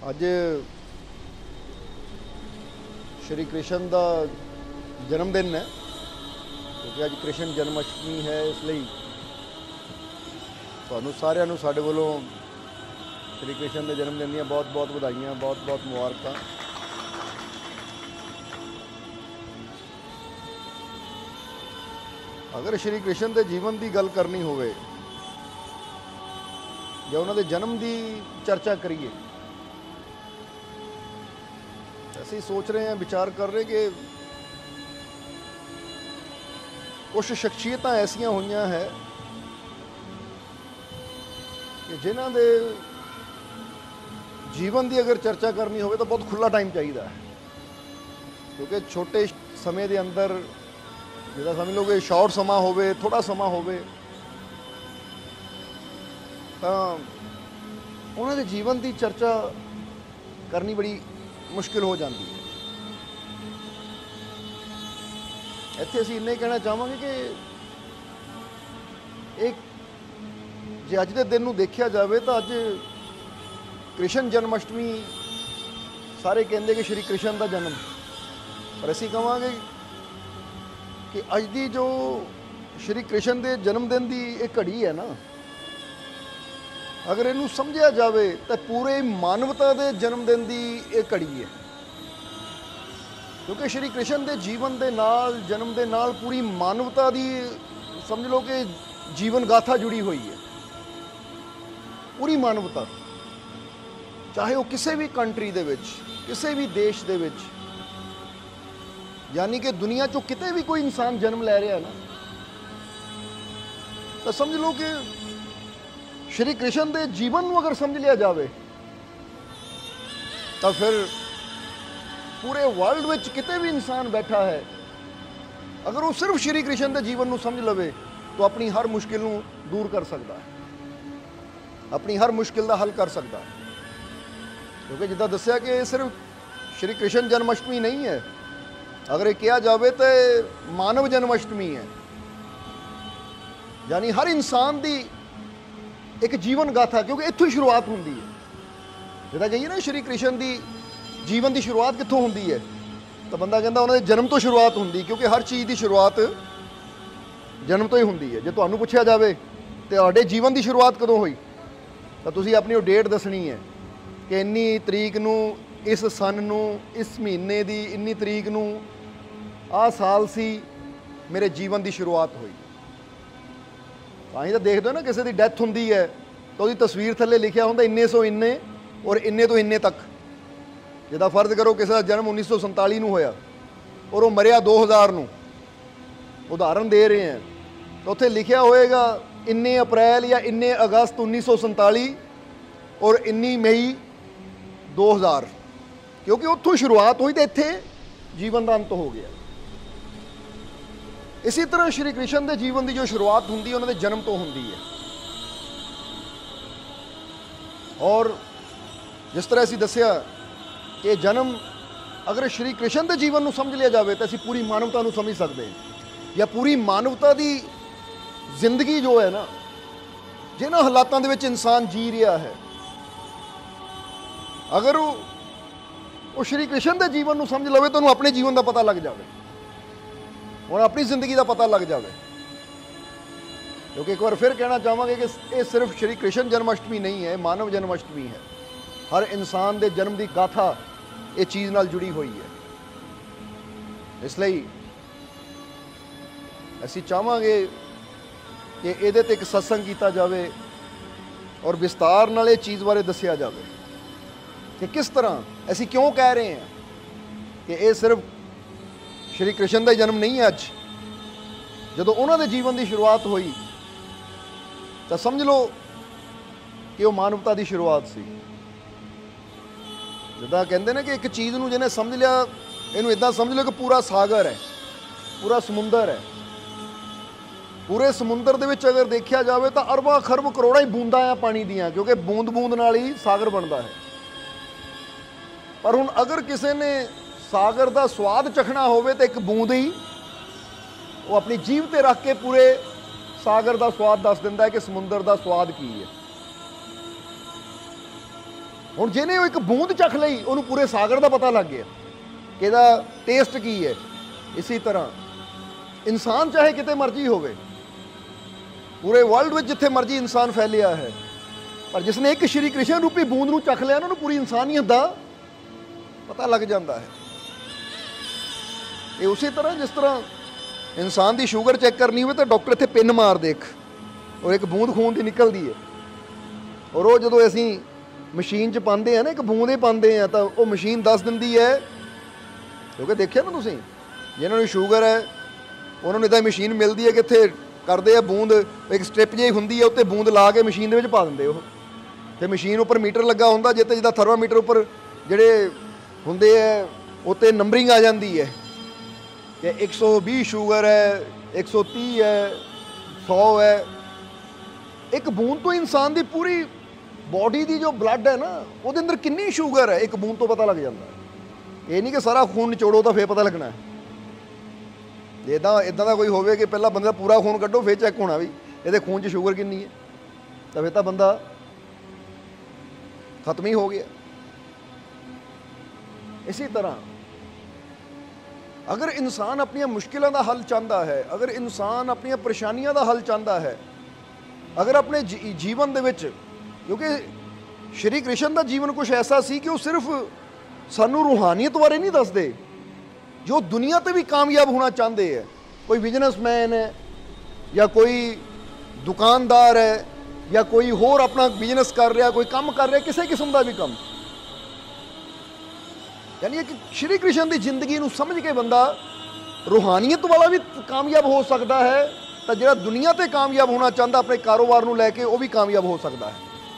ਅੱਜ श्री कृष्ण का जन्मदिन है क्योंकि अज कृष्ण जन्माष्टमी है। इसलिए तुहानू सारिਆਂ ਨੂੰ ਸਾਡੇ ਵੱਲੋਂ श्री कृष्ण के जन्मदिन ਦੀਆਂ बहुत बहुत ਵਧਾਈਆਂ, बहुत बहुत मुबारक। अगर श्री कृष्ण के जीवन की गल करनी होवे या उन्होंने जन्म की चर्चा करिए, ਅਸੀਂ सोच रहे हैं, विचार कर रहे कि कुछ शख्सियत ऐसिया हुई है कि जिन्हों के जीवन की अगर चर्चा करनी हो तो बहुत खुला टाइम चाहिए, क्योंकि छोटे समय के अंदर जिदा समझ लो कि शॉर्ट समा हो, थोड़ा समा हो, तो उन्होंने जीवन की चर्चा करनी बड़ी मुश्किल हो जाती है। इत्थे असीं इन्ना ही कहना चाहांगे कि एक जे अज के दिन नूं देखिया जाए तो अज कृष्ण जन्माष्टमी सारे कहते कि श्री कृष्ण का जन्म, पर असीं कहांगे कि अज की जो श्री कृष्ण के जन्मदिन की एक घड़ी है ना, अगर इनू समझिया जाए तो पूरे मानवता के जन्मदिन की एक घड़ी है, क्योंकि श्री कृष्ण के जीवन के नाल जन्म के नाल पूरी मानवता की समझ लो कि जीवन गाथा जुड़ी हुई है। पूरी मानवता, चाहे वो किसी भी कंट्री दे विच, किसी भी देश दे विच, यानी कि दुनिया चो किते भी कोई इंसान जन्म ले रहा है ना, तो समझ लो कि श्री कृष्ण के जीवन को अगर समझ लिया जाए तो फिर पूरे वर्ल्ड में किते भी इंसान बैठा है, अगर वो सिर्फ श्री कृष्ण के जीवन को समझ लवे तो अपनी हर मुश्किल को दूर कर सकता है, अपनी हर मुश्किल का हल कर सकता है। क्योंकि जिदा दसिया कि सिर्फ श्री कृष्ण जन्माष्टमी नहीं है, अगर ये कहा जाए तो मानव जन्माष्टमी है, यानी हर इंसान की एक जीवन गाथा, क्योंकि इत्थों शुरुआत होंदी है। जिदा कहिए ना श्री कृष्ण की जीवन की शुरुआत कित्थों होंदी है, तो बंदा कहता उन्होंने जन्म तो शुरुआत होंदी, क्योंकि हर चीज़ की शुरुआत जन्म तो ही होंदी है। जो तुहानू पूछा जाए तो तुहाडे जीवन की शुरुआत कदों हुई, तो तुसीं अपनी डेट दसनी है कि इन्नी तरीक नूं इस सन नूं इस महीने की इन्नी तरीक नूं आ साल सी मेरे जीवन की शुरुआत हुई। अं तो देखते हो ना, किसी की डैथ होंदी है तो उसकी तस्वीर थले लिखा होंदा इन्ने सौ इन्ने और इन्ने तो इन्ने तक। जिदा फर्ज करो किसी का जन्म 1947 में होया और वो मरिया 2000 नूं, उदाहरण दे रहे हैं, तो उत्थे लिखा होएगा इन्ने अप्रैल या इन्ने अगस्त 1947 और इन्नी मई 2000, क्योंकि उत्थों शुरुआत हुई तो इत्थे जीवन का अंत हो गया। इसी तरह श्री कृष्ण के जीवन की जो शुरुआत होंदी है उन्होंने जन्म तो होंदी है। और जिस तरह असीं दसिया कि जन्म अगर श्री कृष्ण के जीवन को समझ लिया जाए तो असीं पूरी मानवता को समझ सकते हैं, या पूरी मानवता की जिंदगी जो है ना, जिन्हां हालातों दे विच इंसान जी रहा है, अगर वो श्री कृष्ण के जीवन को समझ लवे तो उन्हें अपने जीवन का पता लग जाए, और अपनी जिंदगी का पता लग जाए। क्योंकि एक बार फिर कहना चाहांगे कि ये सिर्फ श्री कृष्ण जन्माष्टमी नहीं है, मानव जन्माष्टमी है। हर इंसान के जन्म की गाथा ये चीज़ नाल जुड़ी हुई है। इसलिए असीं चाहांगे कि इहदे ते एक सत्संग किया जाए और विस्तार नाल ये चीज़ बारे दसिया जाए कि किस तरह असीं क्यों कह रहे हैं कि ये सिर्फ श्री कृष्ण का जन्म नहीं है। अज जो उन्होंने जीवन की शुरुआत हुई तो समझ लो कि वो मानवता की शुरुआत सी। जिदा कहते हैं कि एक चीज़ को जिन्हें समझ लिया, इनू इदा समझ लो कि पूरा सागर है, पूरा समुंदर है। पूरे समुंदर दे विच अगर देखा जाए तो अरबा खरब करोड़ा ही बूंदा आ पानी दियाँ, क्योंकि बूंद बूंद नाल ही सागर बनता है। पर हुण अगर किसी ने सागर का स्वाद चखना होवे तो एक बूंद ही वो अपनी जीभ ते रख के पूरे सागर का स्वाद दस दिंदा है कि समुंदर का स्वाद की है। ਹੁਣ ਜਿਹਨੇ ਉਹ ਇੱਕ ਬੂੰਦ ਚੱਖ ਲਈ ਉਹਨੂੰ ਪੂਰੇ ਸਾਗਰ ਦਾ ਪਤਾ ਲੱਗ ਗਿਆ ਕਿ ਇਹਦਾ ਟੇਸਟ ਕੀ ਹੈ। ਇਸੇ ਤਰ੍ਹਾਂ ਇਨਸਾਨ ਚਾਹੇ ਕਿਤੇ ਮਰਜ਼ੀ ਹੋਵੇ, ਪੂਰੇ ਵਰਲਡ ਵਿੱਚ ਜਿੱਥੇ ਮਰਜ਼ੀ ਇਨਸਾਨ ਫੈਲਿਆ ਹੈ, ਪਰ ਜਿਸਨੇ ਇੱਕ ਸ਼੍ਰੀ ਕ੍ਰਿਸ਼ਨ ਰੂਪੀ ਬੂੰਦ ਨੂੰ ਚੱਖ ਲਿਆ, ਉਹਨਾਂ ਨੂੰ ਪੂਰੀ ਇਨਸਾਨੀਅਤ ਦਾ ਪਤਾ ਲੱਗ ਜਾਂਦਾ ਹੈ। ਇਹ ਉਸੇ ਤਰ੍ਹਾਂ ਜਿਸ ਤਰ੍ਹਾਂ ਇਨਸਾਨ ਦੀ ਸ਼ੂਗਰ ਚੈੱਕ ਕਰਨੀ ਹੋਵੇ ਤਾਂ ਡਾਕਟਰ ਇੱਥੇ ਪਿੰਨ ਮਾਰ ਦੇ ਇੱਕ, ਔਰ ਇੱਕ ਬੂੰਦ ਖੂਨ ਦੀ ਨਿਕਲਦੀ ਹੈ, ਔਰ ਉਹ ਜਦੋਂ ਅਸੀਂ ਮਸ਼ੀਨ 'ਚ ਪਾਉਂਦੇ ਆ ਨਾ, ਇੱਕ ਬੂੰਦ ਹੀ ਪਾਉਂਦੇ ਆ, ਤਾਂ ਉਹ ਮਸ਼ੀਨ ਦੱਸ ਦਿੰਦੀ ਹੈ। ਕਿਉਂਕਿ ਦੇਖਿਆ ਨਾ ਤੁਸੀਂ, ਜਿਹਨਾਂ ਨੂੰ ਸ਼ੂਗਰ ਹੈ ਉਹਨਾਂ ਨੂੰ ਇੱਦਾਂ ਮਸ਼ੀਨ ਮਿਲਦੀ ਹੈ ਕਿ ਇੱਥੇ ਕਰਦੇ ਆ ਬੂੰਦ, ਇੱਕ ਸਟ੍ਰਿਪ ਜਿਹੀ ਹੁੰਦੀ ਹੈ, ਉੱਤੇ ਬੂੰਦ ਲਾ ਕੇ ਮਸ਼ੀਨ ਦੇ ਵਿੱਚ ਪਾ ਦਿੰਦੇ ਉਹ, ਤੇ ਮਸ਼ੀਨ ਉੱਪਰ ਮੀਟਰ ਲੱਗਾ ਹੁੰਦਾ, ਜਿੱਥੇ ਜਿੱਦਾਂ ਥਰਮਾਮੀਟਰ ਉੱਪਰ ਜਿਹੜੇ ਹੁੰਦੇ ਹੈ ਉੱਤੇ ਨੰਬਰਿੰਗ ਆ ਜਾਂਦੀ ਹੈ ਕਿ 120 ਸ਼ੂਗਰ ਹੈ, 130 ਹੈ, 100 ਹੈ। ਇੱਕ ਬੂੰਦ ਤੋਂ ਇਨਸਾਨ ਦੀ ਪੂਰੀ ਬੋਡੀ ਦੀ ਜੋ ਬਲੱਡ ਹੈ ਨਾ, ਉਹਦੇ ਅੰਦਰ ਕਿੰਨੀ ਸ਼ੂਗਰ ਹੈ, ਇੱਕ ਬੂੰਦ ਤੋਂ ਪਤਾ ਲੱਗ ਜਾਂਦਾ। ਇਹ ਨਹੀਂ ਕਿ ਸਾਰਾ ਖੂਨ ਨਿਚੋੜੋ ਤਾਂ ਫੇਰ ਪਤਾ ਲੱਗਣਾ। ਜੇ ਇੱਦਾਂ ਦਾ ਕੋਈ ਹੋਵੇ ਕਿ ਪਹਿਲਾਂ ਬੰਦੇ ਦਾ ਪੂਰਾ ਖੂਨ ਕੱਢੋ ਫੇਰ ਚੈੱਕ ਹੋਣਾ ਵੀ ਇਹਦੇ ਖੂਨ 'ਚ ਸ਼ੂਗਰ ਕਿੰਨੀ ਹੈ, ਤਾਂ ਫੇਰ ਤਾਂ ਬੰਦਾ ਖਤਮ ਹੀ ਹੋ ਗਿਆ। ਇਸੇ ਤਰ੍ਹਾਂ ਅਗਰ ਇਨਸਾਨ ਆਪਣੀਆਂ ਮੁਸ਼ਕਿਲਾਂ ਦਾ ਹੱਲ ਚਾਹੁੰਦਾ ਹੈ, ਅਗਰ ਇਨਸਾਨ ਆਪਣੀਆਂ ਪਰੇਸ਼ਾਨੀਆਂ ਦਾ ਹੱਲ ਚਾਹੁੰਦਾ ਹੈ, ਅਗਰ ਆਪਣੇ ਜੀਵਨ ਦੇ ਵਿੱਚ, ਕਿਉਂਕਿ ਸ਼੍ਰੀ ਕ੍ਰਿਸ਼ਨ ਦਾ ਜੀਵਨ ਕੁਛ ਐਸਾ ਸੀ ਕਿ ਉਹ ਸਿਰਫ ਸਾਨੂੰ ਰੂਹਾਨੀਅਤ ਬਾਰੇ ਨਹੀਂ ਦੱਸਦੇ, ਜੋ ਦੁਨੀਆ ਤੇ ਵੀ ਕਾਮਯਾਬ ਹੋਣਾ ਚਾਹੁੰਦੇ ਹੈ, ਕੋਈ ਬਿਜ਼ਨਸਮੈਨ ਹੈ ਜਾਂ ਕੋਈ ਦੁਕਾਨਦਾਰ ਹੈ ਜਾਂ ਕੋਈ ਹੋਰ ਆਪਣਾ ਬਿਜ਼ਨਸ ਕਰ ਰਿਹਾ, ਕੋਈ ਕੰਮ ਕਰ ਰਿਹਾ, ਕਿਸੇ ਕਿਸਮ ਦਾ ਵੀ ਕੰਮ, ਯਾਨੀ ਕਿ ਸ਼੍ਰੀ ਕ੍ਰਿਸ਼ਨ ਦੀ ਜ਼ਿੰਦਗੀ ਨੂੰ ਸਮਝ ਕੇ ਬੰਦਾ ਰੂਹਾਨੀਅਤ ਵਾਲਾ ਵੀ ਕਾਮਯਾਬ ਹੋ ਸਕਦਾ ਹੈ, ਤਾਂ ਜਿਹੜਾ ਦੁਨੀਆ ਤੇ ਕਾਮਯਾਬ ਹੋਣਾ ਚਾਹੁੰਦਾ ਆਪਣੇ ਕਾਰੋਬਾਰ ਨੂੰ ਲੈ ਕੇ, ਉਹ ਵੀ ਕਾਮਯਾਬ ਹੋ ਸਕਦਾ ਹੈ।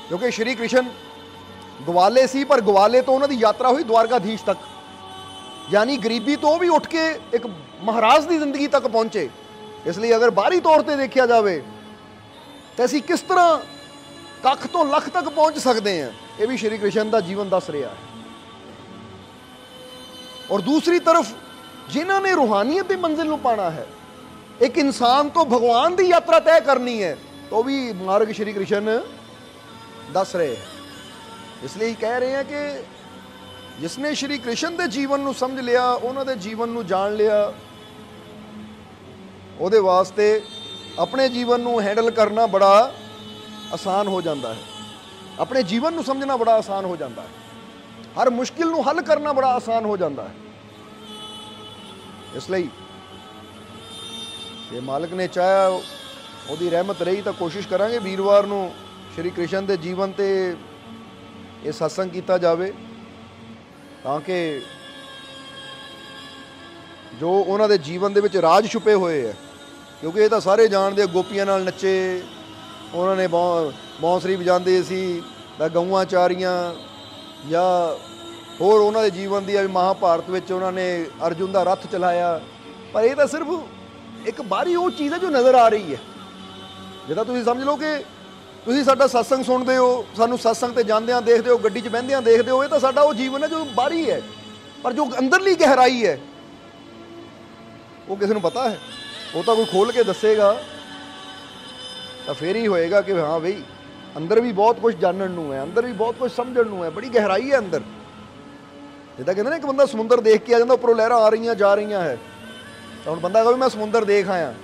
ਕਿਉਂਕਿ ਸ਼੍ਰੀ ਕ੍ਰਿਸ਼ਨ ਗਵਾਲੇ ਸੀ, ਪਰ ਗਵਾਲੇ ਤੋਂ ਉਹਨਾਂ ਦੀ ਯਾਤਰਾ ਹੋਈ ਦਵਾਰਕਾਧੀਸ਼ ਤੱਕ, ਯਾਨੀ ਗਰੀਬੀ ਤੋਂ ਵੀ ਉੱਠ ਕੇ ਇੱਕ ਮਹਾਰਾਜ ਦੀ ਜ਼ਿੰਦਗੀ ਤੱਕ ਪਹੁੰਚੇ। ਇਸ ਲਈ ਅਗਰ ਬਾਹਰੀ ਤੌਰ ਤੇ ਦੇਖਿਆ ਜਾਵੇ ਤਾਂ ਅਸੀਂ ਕਿਸ ਤਰ੍ਹਾਂ ਕੱਖ ਤੋਂ ਲੱਖ ਤੱਕ ਪਹੁੰਚ ਸਕਦੇ ਹਾਂ, ਇਹ ਵੀ ਸ਼੍ਰੀ ਕ੍ਰਿਸ਼ਨ ਦਾ ਜੀਵਨ ਦੱਸ ਰਿਹਾ ਹੈ। ਔਰ ਦੂਸਰੀ ਤਰਫ ਜਿਨ੍ਹਾਂ ਨੇ ਰੂਹਾਨੀਅਤ ਦੀ ਮੰਜ਼ਿਲ ਨੂੰ ਪਾਣਾ ਹੈ, ਇੱਕ ਇਨਸਾਨ ਤੋਂ ਭਗਵਾਨ ਦੀ ਯਾਤਰਾ ਤੈਅ ਕਰਨੀ ਹੈ, ਤਾਂ ਉਹ ਵੀ ਮਾਰਗ ਸ਼੍ਰੀ ਕ੍ਰਿਸ਼ਨ ਦੱਸ ਰਹੇ ਹੈ। ਇਸ ਲਈ ਕਹਿ ਰਹੇ ਹਾਂ ਕਿ ਜਿਸਨੇ ਸ਼੍ਰੀ ਕ੍ਰਿਸ਼ਨ ਦੇ ਜੀਵਨ ਨੂੰ ਸਮਝ ਲਿਆ, ਉਹਨਾਂ ਦੇ ਜੀਵਨ ਨੂੰ ਜਾਣ ਲਿਆ, ਉਹਦੇ ਵਾਸਤੇ ਆਪਣੇ ਜੀਵਨ ਨੂੰ ਹੈਂਡਲ ਕਰਨਾ ਬੜਾ ਆਸਾਨ ਹੋ ਜਾਂਦਾ ਹੈ, ਆਪਣੇ ਜੀਵਨ ਨੂੰ ਸਮਝਣਾ ਬੜਾ ਆਸਾਨ ਹੋ ਜਾਂਦਾ ਹੈ, ਹਰ ਮੁਸ਼ਕਿਲ ਨੂੰ ਹੱਲ ਕਰਨਾ ਬੜਾ ਆਸਾਨ ਹੋ ਜਾਂਦਾ ਹੈ। ਇਸ ਲਈ ਜੇ ਮਾਲਕ ਨੇ ਚਾਹਿਆ, ਉਹਦੀ ਰਹਿਮਤ ਰਹੀ, ਤਾਂ ਕੋਸ਼ਿਸ਼ ਕਰਾਂਗੇ ਵੀਰਵਾਰ ਨੂੰ ਸ਼੍ਰੀ ਕ੍ਰਿਸ਼ਨ ਦੇ ਜੀਵਨ ਤੇ ਇਹ ਸਤਸੰਗ ਕੀਤਾ ਜਾਵੇ, ਤਾਂ ਕਿ ਜੋ ਉਹਨਾਂ ਦੇ ਜੀਵਨ ਦੇ ਵਿੱਚ ਰਾਜ ਛੁਪੇ ਹੋਏ ਹੈ, ਕਿਉਂਕਿ ਇਹ ਤਾਂ ਸਾਰੇ ਜਾਣਦੇ ਆ, ਗੋਪੀਆਂ ਨਾਲ ਨੱਚੇ, ਉਹਨਾਂ ਨੇ ਬਾਂਸਰੀ ਵਜਾਉਂਦੇ ਸੀ, ਤਾਂ ਗਊਆਂ ਚਾਰੀਆਂ, ਜਾਂ ਹੋਰ ਉਹਨਾਂ ਦੇ ਜੀਵਨ ਦੀ ਵੀ ਮਹਾਭਾਰਤ ਵਿੱਚ ਉਹਨਾਂ ਨੇ ਅਰਜੁਨ ਦਾ ਰੱਥ ਚਲਾਇਆ। ਪਰ ਇਹ ਤਾਂ ਸਿਰਫ ਇੱਕ ਬਾਹਰੀ ਉਹ ਚੀਜ਼ ਹੈ ਜੋ ਨਜ਼ਰ ਆ ਰਹੀ ਹੈ। ਜਿੱਦਾਂ ਤੁਸੀਂ ਸਮਝ ਲਓ ਕਿ ਤੁਸੀਂ ਸਾਡਾ ਸਤਸੰਗ ਸੁਣਦੇ ਹੋ, ਸਾਨੂੰ ਸਤਸੰਗ ਤੇ ਜਾਂਦਿਆਂ ਦੇਖਦੇ ਹੋ, ਗੱਡੀ 'ਚ ਬਹਿੰਦਿਆਂ ਦੇਖਦੇ ਹੋ, ਇਹ ਤਾਂ ਸਾਡਾ ਉਹ ਜੀਵਨ ਹੈ ਜੋ ਬਾਹਰੀ ਹੈ, ਪਰ ਜੋ ਅੰਦਰਲੀ ਗਹਿਰਾਈ ਹੈ ਉਹ ਕਿਸੇ ਨੂੰ ਪਤਾ ਹੈ, ਉਹ ਤਾਂ ਕੋਈ ਖੋਲ ਕੇ ਦੱਸੇਗਾ ਤਾਂ ਫੇਰ ਹੀ ਹੋਏਗਾ ਕਿ ਹਾਂ ਬਈ ਅੰਦਰ ਵੀ ਬਹੁਤ ਕੁਝ ਜਾਣਨ ਨੂੰ ਹੈ, ਅੰਦਰ ਵੀ ਬਹੁਤ ਕੁਝ ਸਮਝਣ ਨੂੰ ਹੈ, ਬੜੀ ਗਹਿਰਾਈ ਹੈ ਅੰਦਰ। ਜਿੱਦਾਂ ਕਹਿੰਦੇ ਨਾ, ਇੱਕ ਬੰਦਾ ਸਮੁੰਦਰ ਦੇਖ ਕੇ ਆ ਜਾਂਦਾ, ਉੱਪਰੋਂ ਲਹਿਰਾਂ ਆ ਰਹੀਆਂ ਜਾ ਰਹੀਆਂ ਹੈ, ਤਾਂ ਹੁਣ ਬੰਦਾ ਕਹੇ ਮੈਂ ਸਮੁੰਦਰ ਦੇਖ ਆਇਆ,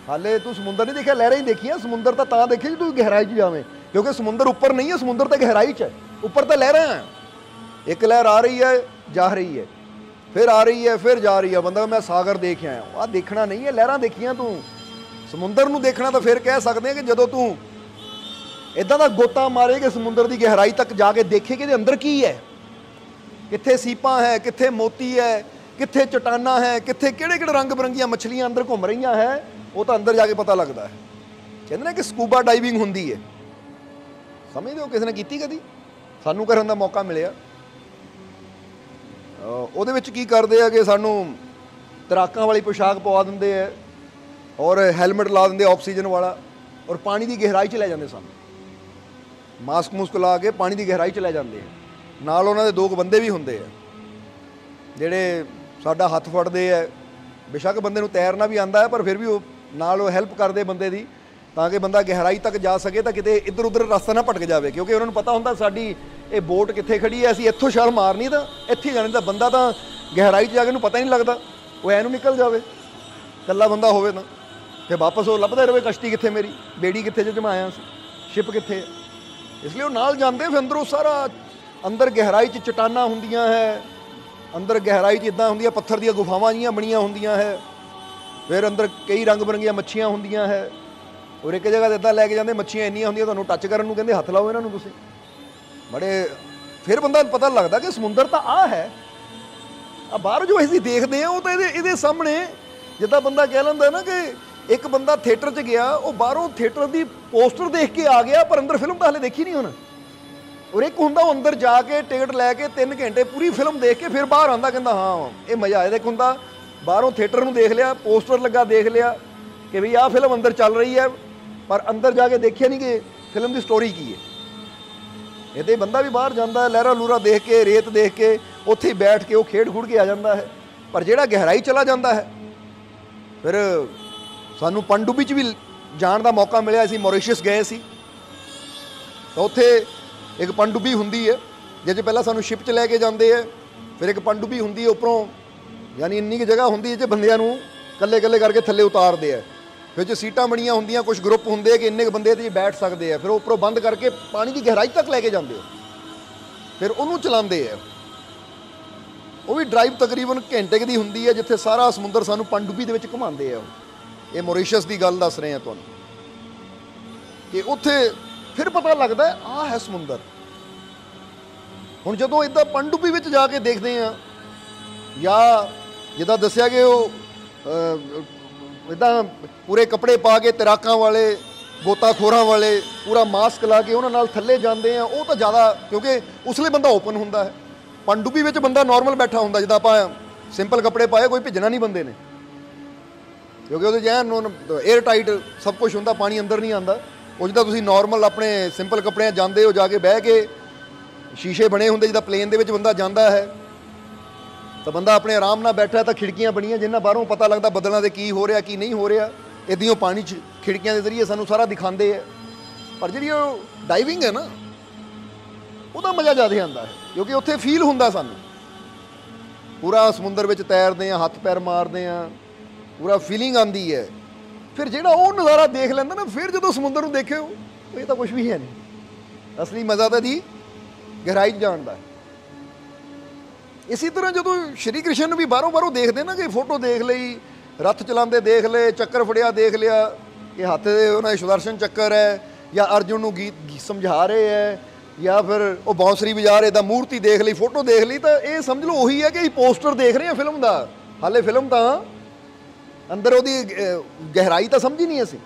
ਹਾਲੇ ਤੂੰ ਸਮੁੰਦਰ ਨਹੀਂ ਦੇਖਿਆ, ਲਹਿਰਾਂ ਹੀ ਦੇਖੀਆਂ। ਸਮੁੰਦਰ ਤਾਂ ਦੇਖੇ ਜੀ ਤੂੰ ਗਹਿਰਾਈ 'ਚ ਜਾਵੇਂ, ਕਿਉਂਕਿ ਸਮੁੰਦਰ ਉੱਪਰ ਨਹੀਂ ਹੈ, ਸਮੁੰਦਰ ਤਾਂ ਗਹਿਰਾਈ 'ਚ ਹੈ, ਉੱਪਰ ਤਾਂ ਲਹਿਰਾਂ ਹੈ, ਇੱਕ ਲਹਿਰ ਆ ਰਹੀ ਹੈ ਜਾ ਰਹੀ ਹੈ, ਫਿਰ ਆ ਰਹੀ ਹੈ ਫਿਰ ਜਾ ਰਹੀ ਹੈ। ਬੰਦਾ ਮੈਂ ਸਾਗਰ ਦੇਖ ਆਇਆ, ਆਹ ਦੇਖਣਾ ਨਹੀਂ ਹੈ, ਲਹਿਰਾਂ ਦੇਖੀਆਂ ਤੂੰ। ਸਮੁੰਦਰ ਨੂੰ ਦੇਖਣਾ ਤਾਂ ਫਿਰ ਕਹਿ ਸਕਦੇ ਹਾਂ ਕਿ ਜਦੋਂ ਤੂੰ ਇੱਦਾਂ ਦਾ ਗੋਤਾ ਮਾਰੇ ਕਿ ਸਮੁੰਦਰ ਦੀ ਗਹਿਰਾਈ ਤੱਕ ਜਾ ਕੇ ਦੇਖੇ ਕਿ ਇਹਦੇ ਅੰਦਰ ਕੀ ਹੈ, ਕਿੱਥੇ ਸੀਪਾਂ ਹੈ, ਕਿੱਥੇ ਮੋਤੀ ਹੈ, ਕਿੱਥੇ ਚਟਾਨਾਂ ਹੈ, ਕਿੱਥੇ ਕਿਹੜੇ ਕਿਹੜੇ ਰੰਗ ਬਰੰਗੀਆਂ ਮੱਛਲੀਆਂ ਅੰਦਰ ਘੁੰਮ ਰਹੀਆਂ ਹੈ, ਉਹ ਤਾਂ ਅੰਦਰ ਜਾ ਕੇ ਪਤਾ ਲੱਗਦਾ ਹੈ। ਕਹਿੰਦੇ ਨੇ ਕਿ ਸਕੂਬਾ ਡਾਈਵਿੰਗ ਹੁੰਦੀ ਹੈ, ਸਮਝਦੇ ਹੋ, ਕਿਸੇ ਨੇ ਕੀਤੀ ਕਦੀ? ਸਾਨੂੰ ਕਰਨ ਦਾ ਮੌਕਾ ਮਿਲਿਆ। ਉਹਦੇ ਵਿੱਚ ਕੀ ਕਰਦੇ ਆ ਕਿ ਸਾਨੂੰ ਤੈਰਾਕਾਂ ਵਾਲੀ ਪੋਸ਼ਾਕ ਪਵਾ ਦਿੰਦੇ ਹੈ ਔਰ ਹੈਲਮਟ ਲਾ ਦਿੰਦੇ ਆਕਸੀਜਨ ਵਾਲਾ, ਔਰ ਪਾਣੀ ਦੀ ਗਹਿਰਾਈ 'ਚ ਲੈ ਜਾਂਦੇ ਸਾਨੂੰ, ਮਾਸਕ ਮੁਸਕ ਲਾ ਕੇ ਪਾਣੀ ਦੀ ਗਹਿਰਾਈ 'ਚ ਲੈ ਜਾਂਦੇ ਆ। ਨਾਲ ਉਹਨਾਂ ਦੇ ਦੋ ਕੁ ਬੰਦੇ ਵੀ ਹੁੰਦੇ ਆ ਜਿਹੜੇ ਸਾਡਾ ਹੱਥ ਫੜਦੇ ਆ। ਬੇਸ਼ੱਕ ਬੰਦੇ ਨੂੰ ਤੈਰਨਾ ਵੀ ਆਉਂਦਾ ਹੈ, ਪਰ ਫਿਰ ਵੀ ਉਹ ਨਾਲ ਉਹ ਹੈਲਪ ਕਰਦੇ ਬੰਦੇ ਦੀ, ਤਾਂ ਕਿ ਬੰਦਾ ਗਹਿਰਾਈ ਤੱਕ ਜਾ ਸਕੇ, ਤਾਂ ਕਿਤੇ ਇੱਧਰ ਉੱਧਰ ਰਸਤਾ ਨਾ ਭਟਕ ਜਾਵੇ, ਕਿਉਂਕਿ ਉਹਨਾਂ ਨੂੰ ਪਤਾ ਹੁੰਦਾ ਸਾਡੀ ਇਹ ਬੋਟ ਕਿੱਥੇ ਖੜੀ ਹੈ, ਅਸੀਂ ਇੱਥੋਂ ਛਾਲ ਮਾਰਨੀ ਤਾਂ ਇੱਥੇ ਜਾਣੀ, ਤਾਂ ਬੰਦਾ ਤਾਂ ਗਹਿਰਾਈ 'ਚ ਜਾ ਕੇ ਉਹਨੂੰ ਪਤਾ ਹੀ ਨਹੀਂ ਲੱਗਦਾ, ਉਹ ਐਨੂੰ ਨਿਕਲ ਜਾਵੇ, ਇਕੱਲਾ ਬੰਦਾ ਹੋਵੇ ਤਾਂ ਫਿਰ ਵਾਪਸ ਉਹ ਲੱਭਦਾ ਰਹੇ ਕਸ਼ਤੀ ਕਿੱਥੇ, ਮੇਰੀ ਬੇੜੀ ਕਿੱਥੇ ਜਿਹਦੇ 'ਚ ਮੈਂ ਆਇਆ ਸੀ, ਸ਼ਿਪ ਕਿੱਥੇ ਹੈ। ਇਸ ਲਈ ਉਹ ਨਾਲ ਜਾਂਦੇ, ਫਿਰ ਅੰਦਰੋਂ ਸਾਰਾ ਅੰਦਰ ਗਹਿਰਾਈ 'ਚ ਚਟਾਨਾਂ ਹੁੰਦੀਆਂ ਹੈ, ਅੰਦਰ ਗਹਿਰਾਈ 'ਚ ਇੱਦਾਂ ਹੁੰਦੀਆਂ ਪੱਥਰ ਦੀਆਂ ਗੁਫਾਵਾਂ ਜਿਹੀਆਂ ਬਣੀਆਂ ਹੁੰਦੀਆਂ ਹੈ, ਫਿਰ ਅੰਦਰ ਕਈ ਰੰਗ ਬਰੰਗੀਆਂ ਮੱਛੀਆਂ ਹੁੰਦੀਆਂ ਹੈ, ਔਰ ਇੱਕ ਜਗ੍ਹਾ 'ਤੇ ਇੱਦਾਂ ਲੈ ਕੇ ਜਾਂਦੇ, ਮੱਛੀਆਂ ਇੰਨੀਆਂ ਹੁੰਦੀਆਂ ਤੁਹਾਨੂੰ ਟੱਚ ਕਰਨ ਨੂੰ ਕਹਿੰਦੇ ਹੱਥ ਲਾਓ ਇਹਨਾਂ ਨੂੰ ਤੁਸੀਂ, ਬੜੇ ਫਿਰ ਬੰਦਾ ਪਤਾ ਲੱਗਦਾ ਕਿ ਸਮੁੰਦਰ ਤਾਂ ਆਹ ਹੈ, ਆ ਬਾਹਰ ਜੋ ਅਸੀਂ ਦੇਖਦੇ ਹਾਂ ਉਹ ਤਾਂ ਇਹਦੇ ਸਾਹਮਣੇ, ਜਿੱਦਾਂ ਬੰਦਾ ਕਹਿ ਲੈਂਦਾ ਨਾ ਕਿ ਇੱਕ ਬੰਦਾ ਥੀਏਟਰ 'ਚ ਗਿਆ, ਉਹ ਬਾਹਰੋਂ ਥੀਏਟਰ ਦੀ ਪੋਸਟਰ ਦੇਖ ਕੇ ਆ ਗਿਆ, ਪਰ ਅੰਦਰ ਫਿਲਮ ਤਾਂ ਹਾਲੇ ਦੇਖੀ ਨਹੀਂ ਉਹਨੇ, ਔਰ ਇੱਕ ਹੁੰਦਾ ਉਹ ਅੰਦਰ ਜਾ ਕੇ ਟਿਕਟ ਲੈ ਕੇ 3 ਘੰਟੇ ਪੂਰੀ ਫਿਲਮ ਦੇਖ ਕੇ ਫਿਰ ਬਾਹਰ ਆਉਂਦਾ, ਕਹਿੰਦਾ ਹਾਂ ਇਹ ਮਜ਼ਾ ਆਇਆ। ਇੱਕ ਹੁੰਦਾ ਬਾਹਰੋਂ ਥੀਏਟਰ ਨੂੰ ਦੇਖ ਲਿਆ, ਪੋਸਟਰ ਲੱਗਾ ਦੇਖ ਲਿਆ ਕਿ ਵੀ ਆਹ ਫਿਲਮ ਅੰਦਰ ਚੱਲ ਰਹੀ ਹੈ, ਪਰ ਅੰਦਰ ਜਾ ਕੇ ਦੇਖਿਆ ਨਹੀਂ ਕਿ ਫਿਲਮ ਦੀ ਸਟੋਰੀ ਕੀ ਹੈ। ਇਹਦੇ ਬੰਦਾ ਵੀ ਬਾਹਰ ਜਾਂਦਾ ਹੈ, ਲਹਿਰਾ ਲੂਰਾ ਦੇਖ ਕੇ, ਰੇਤ ਦੇਖ ਕੇ, ਉੱਥੇ ਹੀ ਬੈਠ ਕੇ ਉਹ ਖੇਡ ਖੁੜ ਕੇ ਆ ਜਾਂਦਾ ਹੈ, ਪਰ ਜਿਹੜਾ ਗਹਿਰਾਈ ਚਲਾ ਜਾਂਦਾ ਹੈ, ਫਿਰ ਸਾਨੂੰ ਪਣਡੁੱਬੀ 'ਚ ਵੀ ਜਾਣ ਦਾ ਮੌਕਾ ਮਿਲਿਆ। ਅਸੀਂ ਮੌਰੀਸ਼ੀਅਸ ਗਏ ਸੀ, ਤਾਂ ਉੱਥੇ ਇੱਕ ਪਣਡੁੱਬੀ ਹੁੰਦੀ ਹੈ, ਜਿਹਦੇ 'ਚ ਪਹਿਲਾਂ ਸਾਨੂੰ ਸ਼ਿਪ 'ਚ ਲੈ ਕੇ ਜਾਂਦੇ ਹੈ, ਫਿਰ ਇੱਕ ਪਣਡੁੱਬੀ ਹੁੰਦੀ ਹੈ ਉੱਪਰੋਂ, ਯਾਨੀ ਇੰਨੀ ਕੁ ਜਗ੍ਹਾ ਹੁੰਦੀ ਹੈ ਜੇ ਬੰਦਿਆਂ ਨੂੰ ਇਕੱਲੇ ਇਕੱਲੇ ਕਰਕੇ ਥੱਲੇ ਉਤਾਰਦੇ ਆ, ਫਿਰ ਜੇ ਸੀਟਾਂ ਬਣੀਆਂ ਹੁੰਦੀਆਂ, ਕੁਝ ਗਰੁੱਪ ਹੁੰਦੇ ਕਿ ਇੰਨੇ ਕੁ ਬੰਦੇ 'ਤੇ ਬੈਠ ਸਕਦੇ ਆ, ਫਿਰ ਉਹ ਉੱਪਰੋਂ ਬੰਦ ਕਰਕੇ ਪਾਣੀ ਦੀ ਗਹਿਰਾਈ ਤੱਕ ਲੈ ਕੇ ਜਾਂਦੇ ਆ, ਫਿਰ ਉਹਨੂੰ ਚਲਾਉਂਦੇ ਆ। ਉਹ ਵੀ ਡਰਾਈਵ ਤਕਰੀਬਨ ਘੰਟੇ ਦੀ ਹੁੰਦੀ ਹੈ, ਜਿੱਥੇ ਸਾਰਾ ਸਮੁੰਦਰ ਸਾਨੂੰ ਪਣਡੁੱਬੀ ਦੇ ਵਿੱਚ ਘੁਮਾਉਂਦੇ ਆ। ਇਹ ਮੌਰੀਸ਼ੀਅਸ ਦੀ ਗੱਲ ਦੱਸ ਰਹੇ ਆ ਤੁਹਾਨੂੰ ਕਿ ਉੱਥੇ ਫਿਰ ਪਤਾ ਲੱਗਦਾ ਆਹ ਹੈ ਸਮੁੰਦਰ। ਹੁਣ ਜਦੋਂ ਇੱਦਾਂ ਪਣਡੁੱਬੀ ਵਿੱਚ ਜਾ ਕੇ ਦੇਖਦੇ ਆ, ਜਾਂ ਜਿੱਦਾਂ ਦੱਸਿਆ ਕਿ ਉਹ ਇੱਦਾਂ ਪੂਰੇ ਕੱਪੜੇ ਪਾ ਕੇ, ਤੈਰਾਕਾਂ ਵਾਲੇ, ਗੋਤਾਖੋਰਾਂ ਵਾਲੇ, ਪੂਰਾ ਮਾਸਕ ਲਾ ਕੇ ਉਹਨਾਂ ਨਾਲ ਥੱਲੇ ਜਾਂਦੇ ਆ, ਉਹ ਤਾਂ ਜ਼ਿਆਦਾ, ਕਿਉਂਕਿ ਉਸ ਲਈ ਬੰਦਾ ਓਪਨ ਹੁੰਦਾ ਹੈ। ਪਣਡੁੱਬੀ ਵਿੱਚ ਬੰਦਾ ਨਾਰਮਲ ਬੈਠਾ ਹੁੰਦਾ, ਜਿੱਦਾਂ ਆਪਾਂ ਸਿੰਪਲ ਕੱਪੜੇ ਪਾਏ, ਕੋਈ ਭਿੱਜਣਾ ਨਹੀਂ ਬੰਦੇ ਨੇ, ਕਿਉਂਕਿ ਉਹਦੇ ਜੈਨ 에ਅਰ ਟਾਈਟ ਸਭ ਕੁਝ ਹੁੰਦਾ, ਪਾਣੀ ਅੰਦਰ ਨਹੀਂ ਆਉਂਦਾ। ਉਹ ਜਿੱਦਾਂ ਤੁਸੀਂ ਨਾਰਮਲ ਆਪਣੇ ਸਿੰਪਲ ਕੱਪੜਿਆਂ ਜਾਂਦੇ ਹੋ, ਜਾ ਕੇ ਬਹਿ ਕੇ, ਸ਼ੀਸ਼ੇ ਬਣੇ ਹੁੰਦੇ, ਜਿੱਦਾਂ ਪਲੇਨ ਦੇ ਵਿੱਚ ਬੰਦਾ ਜਾਂਦਾ ਹੈ, ਤਾਂ ਬੰਦਾ ਆਪਣੇ ਆਰਾਮ ਨਾਲ ਬੈਠਾ, ਤਾਂ ਖਿੜਕੀਆਂ ਬਣੀਆਂ ਜਿਨ੍ਹਾਂ ਬਾਹਰੋਂ ਪਤਾ ਲੱਗਦਾ ਬੱਦਲਾਂ ਦੇ ਕੀ ਹੋ ਰਿਹਾ ਕੀ ਨਹੀਂ ਹੋ ਰਿਹਾ, ਇੱਦਾਂ ਉਹ ਪਾਣੀ 'ਚ ਖਿੜਕੀਆਂ ਦੇ ਜ਼ਰੀਏ ਸਾਨੂੰ ਸਾਰਾ ਦਿਖਾਉਂਦੇ ਹੈ। ਪਰ ਜਿਹੜੀ ਉਹ ਡਾਈਵਿੰਗ ਹੈ ਨਾ, ਉਹਦਾ ਮਜ਼ਾ ਜ਼ਿਆਦਾ ਆਉਂਦਾ ਹੈ, ਕਿਉਂਕਿ ਉੱਥੇ ਫੀਲ ਹੁੰਦਾ ਸਾਨੂੰ, ਪੂਰਾ ਸਮੁੰਦਰ ਵਿੱਚ ਤੈਰਦੇ ਹਾਂ, ਹੱਥ ਪੈਰ ਮਾਰਦੇ ਹਾਂ, ਪੂਰਾ ਫੀਲਿੰਗ ਆਉਂਦੀ ਹੈ। ਫਿਰ ਜਿਹੜਾ ਉਹ ਨਜ਼ਾਰਾ ਦੇਖ ਲੈਂਦਾ ਨਾ, ਫਿਰ ਜਦੋਂ ਸਮੁੰਦਰ ਨੂੰ ਦੇਖਿਓ, ਇਹ ਤਾਂ ਕੁਝ ਵੀ ਹੈ ਨਹੀਂ, ਅਸਲੀ ਮਜ਼ਾ ਤਾਂ ਦੀ ਗਹਿਰਾਈ 'ਚ ਜਾਣ ਦਾ। ਇਸੇ ਤਰ੍ਹਾਂ ਜਦੋਂ ਸ਼੍ਰੀ ਕ੍ਰਿਸ਼ਨ ਨੂੰ ਵੀ ਬਾਹਰੋਂ ਦੇਖਦੇ ਨਾ, ਕਿ ਫੋਟੋ ਦੇਖ ਲਈ, ਰੱਥ ਚਲਾਉਂਦੇ ਦੇਖ ਲਏ, ਚੱਕਰ ਫੜਿਆ ਦੇਖ ਲਿਆ ਕਿ ਹੱਥ ਦੇ ਉਹਨਾਂ ਦੇ ਸੁਦਰਸ਼ਨ ਚੱਕਰ ਹੈ, ਜਾਂ ਅਰਜੁਨ ਨੂੰ ਗੀਤ ਸਮਝਾ ਰਹੇ ਹੈ, ਜਾਂ ਫਿਰ ਉਹ ਬਾਂਸਰੀ ਵਜਾ ਰਹੇ, ਤਾਂ ਮੂਰਤੀ ਦੇਖ ਲਈ, ਫੋਟੋ ਦੇਖ ਲਈ, ਤਾਂ ਇਹ ਸਮਝ ਲਓ ਉਹੀ ਹੈ ਕਿ ਅਸੀਂ ਪੋਸਟਰ ਦੇਖ ਰਹੇ ਹਾਂ ਫਿਲਮ ਦਾ, ਹਾਲੇ ਫਿਲਮ ਤਾਂ ਅੰਦਰ ਉਹਦੀ ਗਹਿਰਾਈ ਤਾਂ ਸਮਝੀ ਨਹੀਂ ਅਸੀਂ।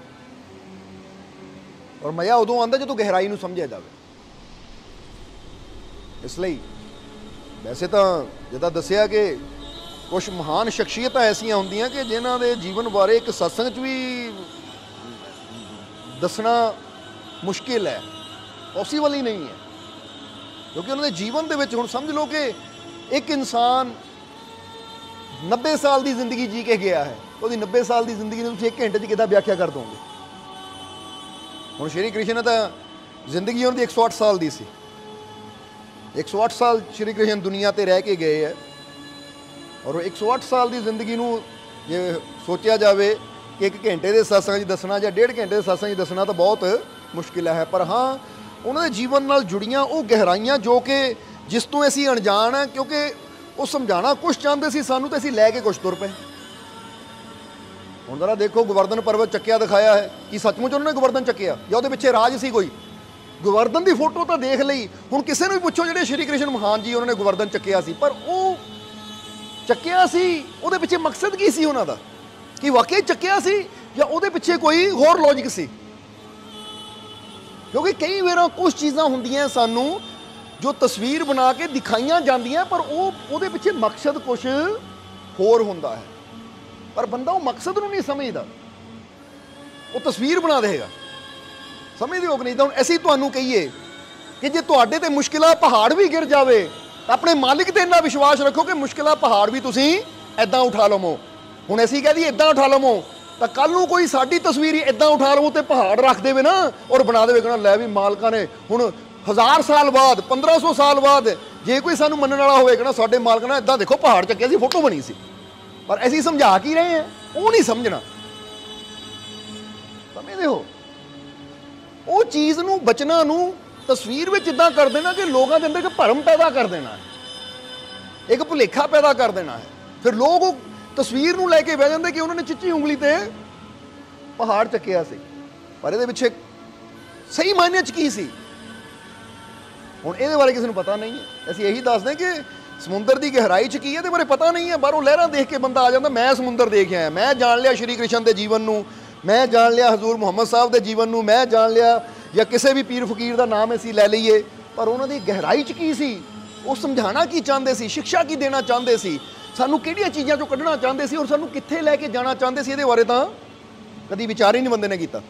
ਔਰ ਮਜ਼ਾ ਉਦੋਂ ਆਉਂਦਾ ਜਦੋਂ ਗਹਿਰਾਈ ਨੂੰ ਸਮਝਿਆ ਜਾਵੇ। ਇਸ ਲਈ ਵੈਸੇ ਤਾਂ ਜਿੱਦਾਂ ਦੱਸਿਆ ਕਿ ਕੁਝ ਮਹਾਨ ਸ਼ਖਸੀਅਤਾਂ ਐਸੀਆਂ ਹੁੰਦੀਆਂ ਕਿ ਜਿਨ੍ਹਾਂ ਦੇ ਜੀਵਨ ਬਾਰੇ ਇੱਕ ਸਤਸੰਗ 'ਚ ਵੀ ਦੱਸਣਾ ਮੁਸ਼ਕਿਲ ਹੈ, ਪੋਸੀਬਲ ਹੀ ਨਹੀਂ ਹੈ, ਕਿਉਂਕਿ ਉਹਨਾਂ ਦੇ ਜੀਵਨ ਦੇ ਵਿੱਚ, ਹੁਣ ਸਮਝ ਲਓ ਕਿ ਇੱਕ ਇਨਸਾਨ 90 ਸਾਲ ਦੀ ਜ਼ਿੰਦਗੀ ਜੀ ਕੇ ਗਿਆ ਹੈ, ਉਹਦੀ 90 ਸਾਲ ਦੀ ਜ਼ਿੰਦਗੀ ਨੂੰ ਤੁਸੀਂ 1 ਘੰਟੇ 'ਚ ਕਿੱਦਾਂ ਵਿਆਖਿਆ ਕਰ ਦੋਗੇ। ਹੁਣ ਸ਼੍ਰੀ ਕ੍ਰਿਸ਼ਨ ਤਾਂ ਜ਼ਿੰਦਗੀ ਉਹਨਾਂ ਦੀ 108 ਸਾਲ ਦੀ ਸੀ, 108 ਸਾਲ ਸ਼੍ਰੀ ਕ੍ਰਿਸ਼ਨ ਦੁਨੀਆ ਤੇ ਰਹਿ ਕੇ ਗਏ ਹੈ, ਔਰ 108 ਸਾਲ ਦੀ ਜ਼ਿੰਦਗੀ ਨੂੰ ਜੇ ਸੋਚਿਆ ਜਾਵੇ ਕਿ 1 ਘੰਟੇ ਦੇ ਸਤਸੰਗ 'ਚ ਦੱਸਣਾ ਜਾਂ 1.5 ਘੰਟੇ ਦੇ ਸਤਸੰਗ 'ਚ ਦੱਸਣਾ ਤਾਂ ਬਹੁਤ ਮੁਸ਼ਕਿਲ ਹੈ। ਪਰ ਹਾਂ, ਉਹਨਾਂ ਦੇ ਜੀਵਨ ਨਾਲ ਜੁੜੀਆਂ ਉਹ ਗਹਿਰਾਈਆਂ ਜੋ ਕਿ ਜਿਸ ਤੋਂ ਅਸੀਂ ਅਣਜਾਣ ਹਾਂ, ਕਿਉਂਕਿ ਉਹ ਸਮਝਾਉਣਾ ਕੁਛ ਚਾਹੁੰਦੇ ਸੀ ਸਾਨੂੰ, ਤੇ ਅਸੀਂ ਲੈ ਕੇ ਕੁਛ ਤੁਰ ਪਏ। ਹੁਣ ਜ਼ਰਾ ਦੇਖੋ, ਗੋਵਰਧਨ ਪਰਬਤ ਚੱਕਿਆ ਦਿਖਾਇਆ ਹੈ, ਕੀ ਸੱਚਮੁੱਚ ਉਹਨਾਂ ਨੇ ਗੋਵਰਧਨ ਚੱਕਿਆ ਜਾਂ ਉਹਦੇ ਪਿੱਛੇ ਰਾਜ ਸੀ ਕੋਈ? ਗੋਵਰਧਨ ਦੀ ਫੋਟੋ ਤਾਂ ਦੇਖ ਲਈ। ਹੁਣ ਕਿਸੇ ਨੂੰ ਵੀ ਪੁੱਛੋ ਜਿਹੜੇ ਸ਼੍ਰੀ ਕ੍ਰਿਸ਼ਨ ਮਹਾਨ ਜੀ, ਉਹਨਾਂ ਨੇ ਗੋਵਰਧਨ ਚੱਕਿਆ ਸੀ, ਪਰ ਉਹ ਚੱਕਿਆ ਸੀ, ਉਹਦੇ ਪਿੱਛੇ ਮਕਸਦ ਕੀ ਸੀ ਉਹਨਾਂ ਦਾ? ਕਿ ਵਾਕਈ ਚੱਕਿਆ ਸੀ ਜਾਂ ਉਹਦੇ ਪਿੱਛੇ ਕੋਈ ਹੋਰ ਲੌਜਿਕ ਸੀ? ਕਿਉਂਕਿ ਕਈ ਵਾਰ ਕੁਝ ਚੀਜ਼ਾਂ ਹੁੰਦੀਆਂ ਸਾਨੂੰ ਜੋ ਤਸਵੀਰ ਬਣਾ ਕੇ ਦਿਖਾਈਆਂ ਜਾਂਦੀਆਂ, ਪਰ ਉਹਦੇ ਪਿੱਛੇ ਮਕਸਦ ਕੁਝ ਹੋਰ ਹੁੰਦਾ ਹੈ, ਪਰ ਬੰਦਾ ਉਹ ਮਕਸਦ ਨੂੰ ਨਹੀਂ ਸਮਝਦਾ, ਉਹ ਤਸਵੀਰ ਬਣਾ ਦੇਗਾ। ਸਮਝਦੇ ਹੋ ਕਿ ਨਹੀਂ? ਤਾਂ ਹੁਣ ਅਸੀਂ ਤੁਹਾਨੂੰ ਕਹੀਏ ਕਿ ਜੇ ਤੁਹਾਡੇ ਤੇ ਮੁਸ਼ਕਿਲਾਂ ਪਹਾੜ ਵੀ ਗਿਰ ਜਾਵੇ, ਤਾਂ ਆਪਣੇ ਮਾਲਿਕ ਤੇ ਇੰਨਾ ਵਿਸ਼ਵਾਸ ਰੱਖੋ ਕਿ ਮੁਸ਼ਕਿਲਾਂ ਪਹਾੜ ਵੀ ਤੁਸੀਂ ਇੱਦਾਂ ਉਠਾ ਲਵੋ। ਹੁਣ ਅਸੀਂ ਕਹਿ ਦਈਏ ਇੱਦਾਂ ਉਠਾ ਲਵੋ, ਤਾਂ ਕੱਲ ਨੂੰ ਕੋਈ ਸਾਡੀ ਤਸਵੀਰ ਹੀ ਇੱਦਾਂ ਉਠਾ ਲਵੋ ਤੇ ਪਹਾੜ ਰੱਖ ਦੇਵੇ ਨਾ, ਔਰ ਬਣਾ ਦੇਵੇ, ਕਹਿਣਾ ਲੈ ਵੀ ਮਾਲਕਾਂ ਨੇ ਹੁਣ 1000 ਸਾਲ ਬਾਅਦ 1500 ਸਾਲ ਬਾਅਦ ਜੇ ਕੋਈ ਸਾਨੂੰ ਮੰਨਣ ਵਾਲਾ ਹੋਵੇਗਾ ਨਾ, ਸਾਡੇ ਮਾਲਕ ਨਾਲ ਇਦਾਂ ਦੇਖੋ ਪਹਾੜ ਚੱਕਿਆ ਸੀ, ਫੋਟੋ ਬਣੀ ਸੀ, ਪਰ ਅਸੀਂ ਸਮਝਾ ਕੀ ਰਹੇ ਹਾਂ, ਉਹ ਨਹੀਂ ਸਮਝਣਾ। ਸਮਝਦੇ ਹੋ? ਉਹ ਚੀਜ਼ ਨੂੰ ਬਚਨਾਂ ਨੂੰ ਤਸਵੀਰ ਵਿੱਚ ਇਦਾਂ ਕਰ ਦੇਣਾ ਕਿ ਲੋਕਾਂ ਦੇ ਅੰਦਰ ਇੱਕ ਭਰਮ ਪੈਦਾ ਕਰ ਦੇਣਾ ਹੈ, ਇੱਕ ਭੁਲੇਖਾ ਪੈਦਾ ਕਰ ਦੇਣਾ ਹੈ। ਫਿਰ ਲੋਕ ਉਹ ਤਸਵੀਰ ਨੂੰ ਲੈ ਕੇ ਬਹਿ ਜਾਂਦੇ ਕਿ ਉਹਨਾਂ ਨੇ ਚਿੱਟੀ ਉਂਗਲੀ ਤੇ ਪਹਾੜ ਚੱਕਿਆ ਸੀ, ਪਰ ਇਹਦੇ ਪਿੱਛੇ ਸਹੀ ਮਾਇਨੇ 'ਚ ਕੀ ਸੀ, ਹੁਣ ਇਹਦੇ ਬਾਰੇ ਕਿਸੇ ਨੂੰ ਪਤਾ ਨਹੀਂ ਹੈ। ਅਸੀਂ ਇਹੀ ਦੱਸਦੇ ਕਿ ਸਮੁੰਦਰ ਦੀ ਗਹਿਰਾਈ 'ਚ ਕੀ ਹੈ, ਇਹਦੇ ਬਾਰੇ ਪਤਾ ਨਹੀਂ ਹੈ। ਬਾਹਰੋਂ ਲਹਿਰਾਂ ਦੇਖ ਕੇ ਬੰਦਾ ਆ ਜਾਂਦਾ, ਮੈਂ ਸਮੁੰਦਰ ਦੇਖ ਆਇਆ, ਮੈਂ ਜਾਣ ਲਿਆ ਸ਼੍ਰੀ ਕ੍ਰਿਸ਼ਨ ਦੇ ਜੀਵਨ ਨੂੰ, ਮੈਂ ਜਾਣ ਲਿਆ ਹਜ਼ੂਰ ਮੁਹੰਮਦ ਸਾਹਿਬ ਦੇ ਜੀਵਨ ਨੂੰ, ਮੈਂ ਜਾਣ ਲਿਆ, ਜਾਂ ਕਿਸੇ ਵੀ ਪੀਰ ਫਕੀਰ ਦਾ ਨਾਮ ਅਸੀਂ ਲੈ ਲਈਏ, ਪਰ ਉਹਨਾਂ ਦੀ ਗਹਿਰਾਈ 'ਚ ਕੀ ਸੀ, ਉਹ ਸਮਝਾਉਣਾ ਕੀ ਚਾਹੁੰਦੇ ਸੀ, ਸਿੱਖਿਆ ਕੀ ਦੇਣਾ ਚਾਹੁੰਦੇ ਸੀ, ਸਾਨੂੰ ਕਿਹੜੀਆਂ ਚੀਜ਼ਾਂ 'ਚੋਂ ਕੱਢਣਾ ਚਾਹੁੰਦੇ ਸੀ, ਔਰ ਸਾਨੂੰ ਕਿੱਥੇ ਲੈ ਕੇ ਜਾਣਾ ਚਾਹੁੰਦੇ ਸੀ, ਇਹਦੇ ਬਾਰੇ ਤਾਂ ਕਦੀ ਵਿਚਾਰ ਹੀ ਨਹੀਂ ਬੰਦੇ ਨੇ ਕੀਤਾ।